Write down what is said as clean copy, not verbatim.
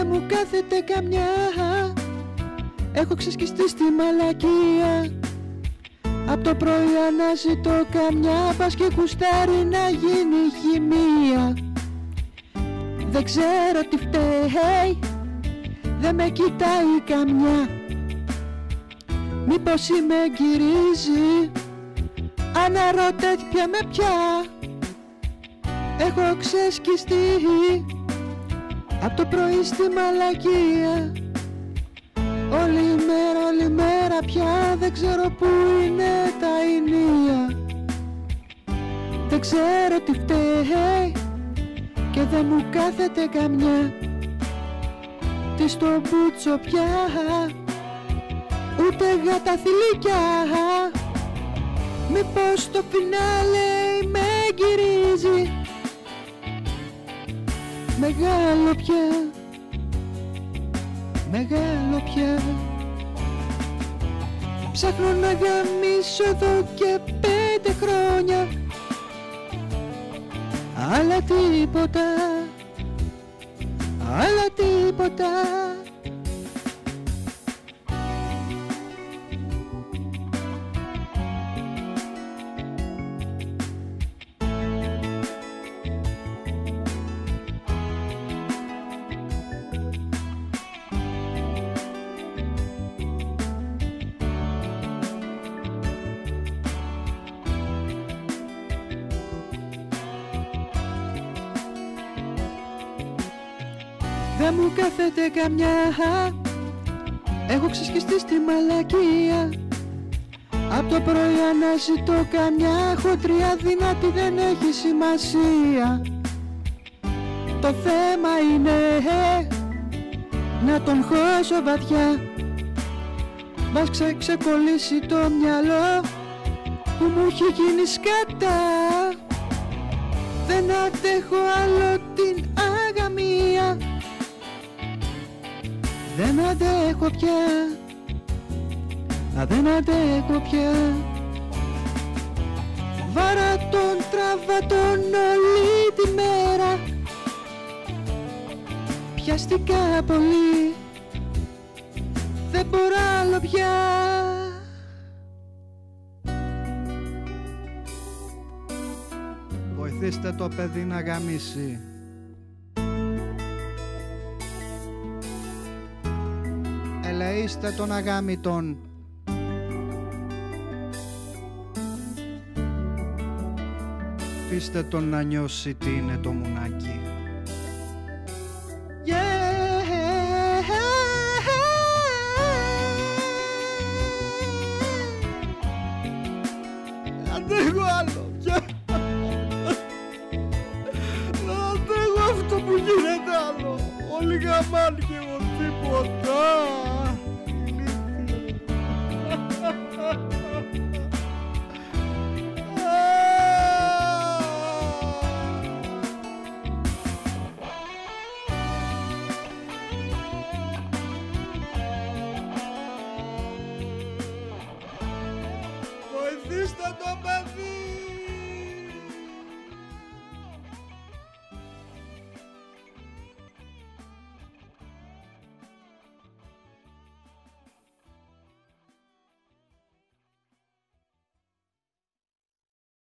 Δεν μου κάθεται καμιά, έχω ξεσκιστεί στη μαλακία. Απ' το πρωί αναζητώ καμιά, πας και κουστάρει να γίνει χημεία. Δεν ξέρω τι φταίει, δεν με κοιτάει καμιά. Μήπως με γυρίζει, αναρωτέται πια με πια. Έχω ξεσκιστεί απ' το πρωί στη μαλακία. Όλη μέρα πια δεν ξέρω που είναι τα ενία. Δεν ξέρω τι φταίει και δεν μου κάθεται καμιά. Τι στο μπούτσο πια, ούτε γάτα θηλυκιά. Μήπως το φινάλε με γυρίζει, μεγάλο πια, μεγάλο πια. Ψάχνω να γαμίσω εδώ και 5 χρόνια, αλλά τίποτα, αλλά τίποτα. Δεν μου κάθεται καμιά, έχω ξεσκιστεί στη μαλακία. Απ' το πρωί αναζητώ καμιά, χοντριά δυνατή δεν έχει σημασία. Το θέμα είναι να τον χώσω βαθιά. Μας ξεκολλήσει το μυαλό που μου έχει γίνει σκατά. Δεν αντέχω άλλο την αγαμία, δεν αντέχω πια, δεν αντέχω πια. Βάρα τον τραβά τον όλη τη μέρα, πιαστικά πολύ, δεν μπορώ άλλο πια. Βοηθήστε το παιδί να γαμίσει. Ελεήστε τον αγάμητον. Αφήστε τον να νιώσει τι είναι το μουνάκι. Αντέχω άλλο πια. Να αντέχω αυτό που γίνεται άλλο. Όλοι γαμάνε και εγώ τίποτα. Βοηθήστε το